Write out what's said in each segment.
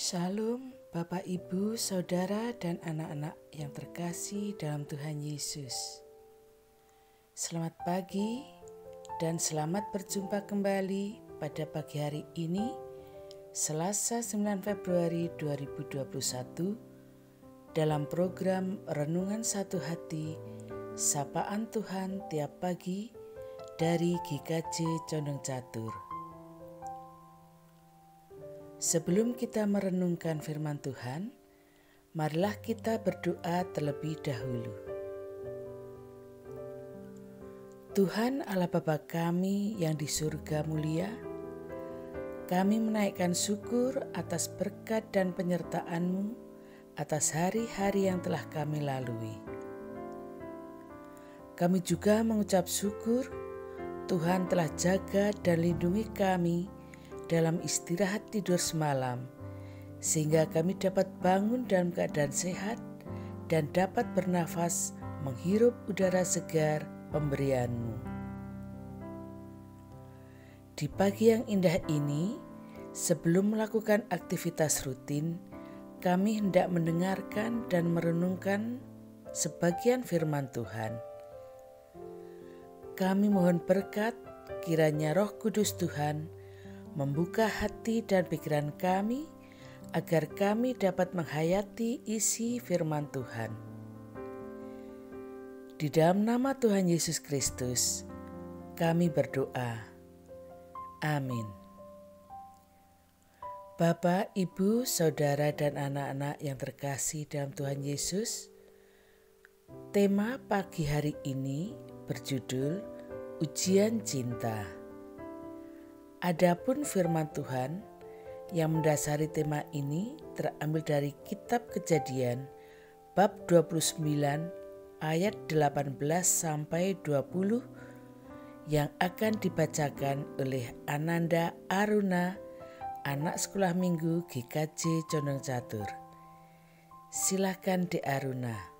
Shalom Bapak Ibu, Saudara dan anak-anak yang terkasih dalam Tuhan Yesus. Selamat pagi dan selamat berjumpa kembali pada pagi hari ini, Selasa 9 Februari 2021, dalam program Renungan Satu Hati, Sapaan Tuhan Tiap Pagi dari GKJ Condong Catur. Sebelum kita merenungkan firman Tuhan, marilah kita berdoa terlebih dahulu. Tuhan Allah Bapa kami yang di surga mulia, kami menaikkan syukur atas berkat dan penyertaan-Mu atas hari-hari yang telah kami lalui. Kami juga mengucap syukur Tuhan telah jaga dan lindungi kami dalam istirahat tidur semalam, sehingga kami dapat bangun dalam keadaan sehat dan dapat bernafas menghirup udara segar pemberian-Mu. Di pagi yang indah ini, sebelum melakukan aktivitas rutin, kami hendak mendengarkan dan merenungkan sebagian firman Tuhan. Kami mohon berkat kiranya Roh Kudus Tuhan membuka hati dan pikiran kami agar kami dapat menghayati isi firman Tuhan. Di dalam nama Tuhan Yesus Kristus, kami berdoa. Amin. Bapak, Ibu, Saudara, dan anak-anak yang terkasih dalam Tuhan Yesus, tema pagi hari ini berjudul Ujian Cinta. Adapun firman Tuhan yang mendasari tema ini terambil dari kitab Kejadian bab 29 ayat 18 sampai 20 yang akan dibacakan oleh Ananda Aruna, anak sekolah minggu GKJ Condong Catur. Silakan Dek Aruna.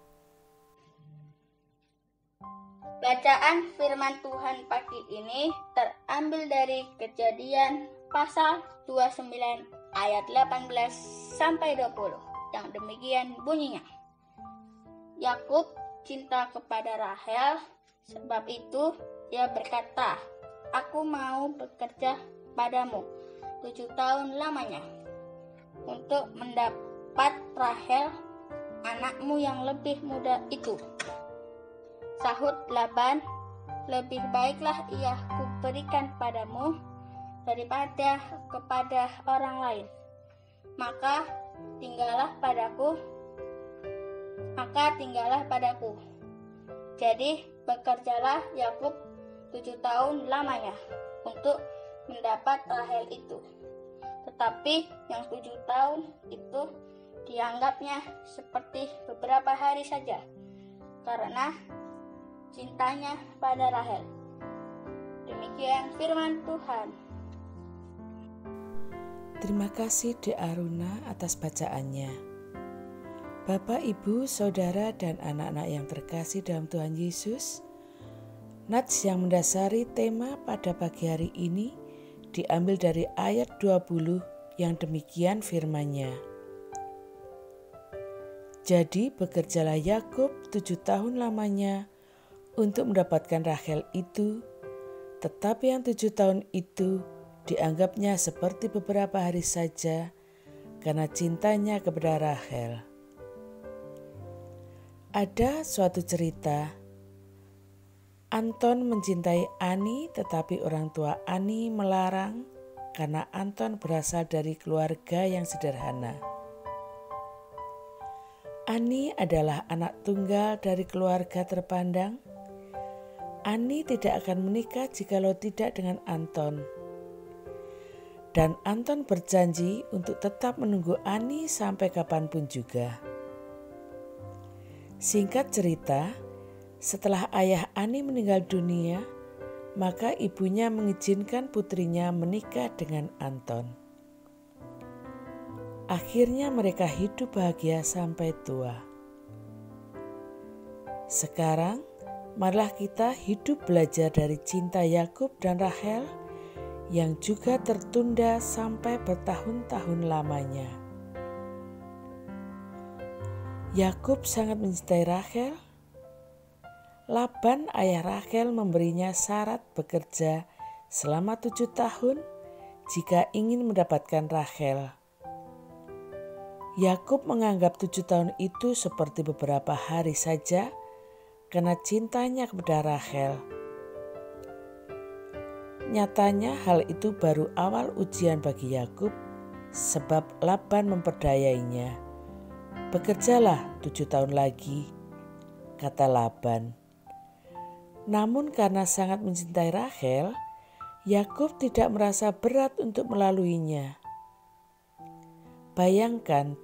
Bacaan firman Tuhan pagi ini terambil dari Kejadian pasal 29 ayat 18 sampai 20 yang demikian bunyinya. Yakub cinta kepada Rahel, sebab itu ia berkata, "Aku mau bekerja padamu 7 tahun lamanya untuk mendapat Rahel anakmu yang lebih muda itu." Sahut Laban, "Lebih baiklah ia kuberikan padamu daripada kepada orang lain. Maka tinggallah padaku. Jadi bekerjalah Yakub 7 tahun lamanya untuk mendapat Rahel itu. Tetapi yang 7 tahun itu dianggapnya seperti beberapa hari saja, karena cintanya pada Rahel." Demikian firman Tuhan. Terima kasih Dek Aruna atas bacaannya. Bapak, Ibu, Saudara, dan anak-anak yang terkasih dalam Tuhan Yesus, nats yang mendasari tema pada pagi hari ini diambil dari ayat 20 yang demikian firman-Nya. Jadi bekerjalah Yakub 7 tahun lamanya untuk mendapatkan Rahel itu, tetapi yang 7 tahun itu dianggapnya seperti beberapa hari saja karena cintanya kepada Rahel. Ada suatu cerita, Anton mencintai Ani tetapi orang tua Ani melarang karena Anton berasal dari keluarga yang sederhana. Ani adalah anak tunggal dari keluarga terpandang. Ani tidak akan menikah jikalau tidak dengan Anton. Dan Anton berjanji untuk tetap menunggu Ani sampai kapanpun juga. Singkat cerita, setelah ayah Ani meninggal dunia, maka ibunya mengizinkan putrinya menikah dengan Anton. Akhirnya mereka hidup bahagia sampai tua. Sekarang, marilah kita hidup belajar dari cinta Yakub dan Rahel yang juga tertunda sampai bertahun-tahun lamanya. Yakub sangat mencintai Rachel. Laban, ayah Rachel, memberinya syarat bekerja selama 7 tahun jika ingin mendapatkan Rachel. Yakub menganggap 7 tahun itu seperti beberapa hari saja karena cintanya kepada Rachel. Nyatanya hal itu baru awal ujian bagi Yakub sebab Laban memperdayainya. "Bekerjalah 7 tahun lagi," kata Laban. Namun karena sangat mencintai Rachel, Yakub tidak merasa berat untuk melaluinya. Bayangkan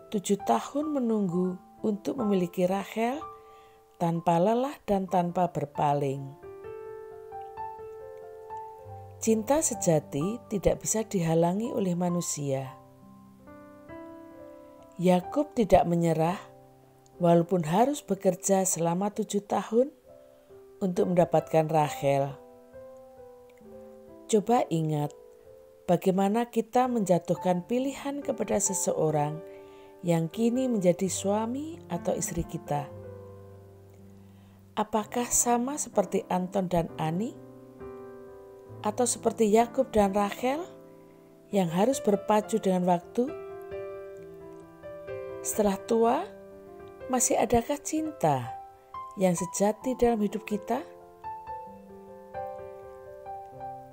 7 tahun menunggu untuk memiliki Rachel tanpa lelah dan tanpa berpaling. Cinta sejati tidak bisa dihalangi oleh manusia. Yakub tidak menyerah walaupun harus bekerja selama 7 tahun untuk mendapatkan Rachel. Coba ingat bagaimana kita menjatuhkan pilihan kepada seseorang yang kini menjadi suami atau istri kita. Apakah sama seperti Anton dan Ani? Atau seperti Yakub dan Rachel yang harus berpacu dengan waktu? Setelah tua, masih adakah cinta yang sejati dalam hidup kita?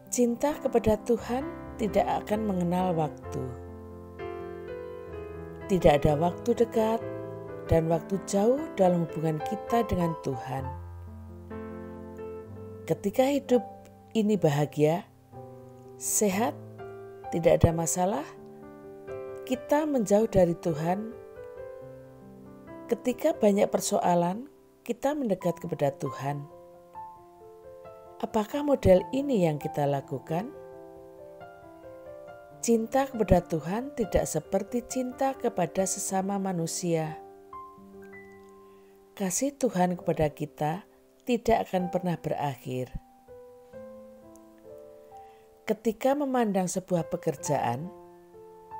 Cinta kepada Tuhan tidak akan mengenal waktu. Tidak ada waktu dekat dan waktu jauh dalam hubungan kita dengan Tuhan. Ketika hidup ini bahagia, sehat, tidak ada masalah, kita menjauh dari Tuhan. Ketika banyak persoalan, kita mendekat kepada Tuhan. Apakah model ini yang kita lakukan? Cinta kepada Tuhan tidak seperti cinta kepada sesama manusia. Kasih Tuhan kepada kita tidak akan pernah berakhir. Ketika memandang sebuah pekerjaan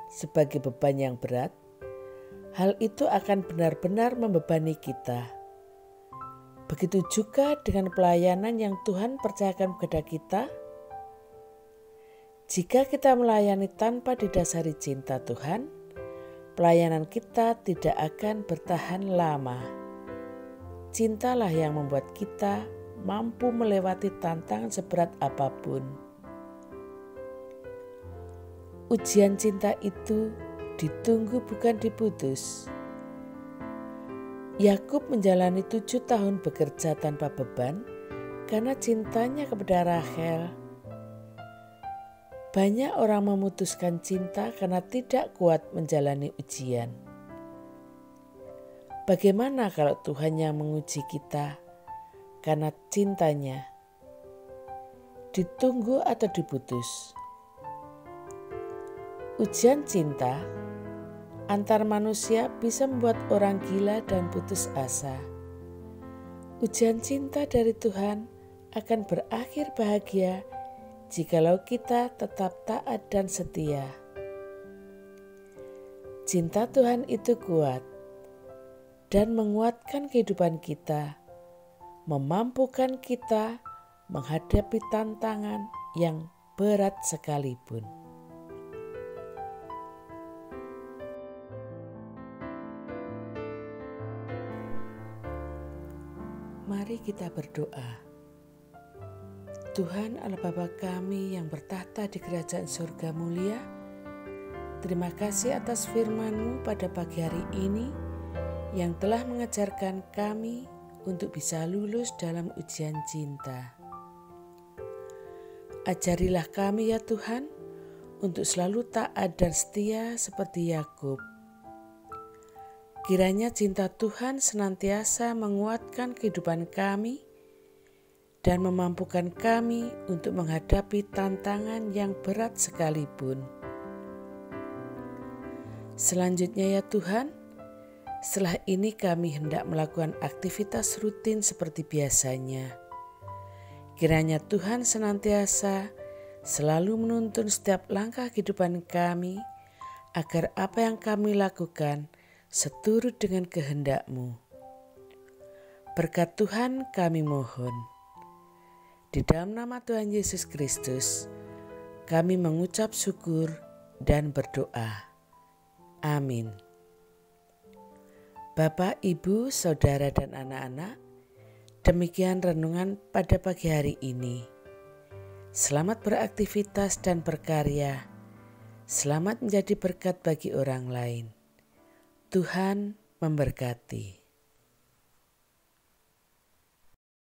sebagai beban yang berat, hal itu akan benar-benar membebani kita. Begitu juga dengan pelayanan yang Tuhan percayakan kepada kita. Jika kita melayani tanpa didasari cinta Tuhan, pelayanan kita tidak akan bertahan lama. Cintalah yang membuat kita mampu melewati tantangan seberat apapun. Ujian cinta itu ditunggu bukan diputus. Yakub menjalani 7 tahun bekerja tanpa beban karena cintanya kepada Rachel. Banyak orang memutuskan cinta karena tidak kuat menjalani ujian. Bagaimana kalau Tuhan yang menguji kita karena cintanya? Ditunggu atau diputus? Ujian cinta antar manusia bisa membuat orang gila dan putus asa. Ujian cinta dari Tuhan akan berakhir bahagia jikalau kita tetap taat dan setia. Cinta Tuhan itu kuat dan menguatkan kehidupan kita, memampukan kita menghadapi tantangan yang berat sekalipun. Mari kita berdoa. Tuhan Allah Bapa kami yang bertahta di kerajaan surga mulia, terima kasih atas firman-Mu pada pagi hari ini yang telah mengajarkan kami untuk bisa lulus dalam ujian cinta. Ajarilah kami ya Tuhan untuk selalu taat dan setia seperti Yakub. Kiranya cinta Tuhan senantiasa menguatkan kehidupan kami dan memampukan kami untuk menghadapi tantangan yang berat sekalipun. Selanjutnya ya Tuhan, setelah ini kami hendak melakukan aktivitas rutin seperti biasanya. Kiranya Tuhan senantiasa selalu menuntun setiap langkah kehidupan kami agar apa yang kami lakukan seturut dengan kehendak-Mu. Berkat Tuhan kami mohon. Di dalam nama Tuhan Yesus Kristus, kami mengucap syukur dan berdoa. Amin. Bapak, Ibu, Saudara, dan anak-anak, demikian renungan pada pagi hari ini. Selamat beraktivitas dan berkarya. Selamat menjadi berkat bagi orang lain. Tuhan memberkati.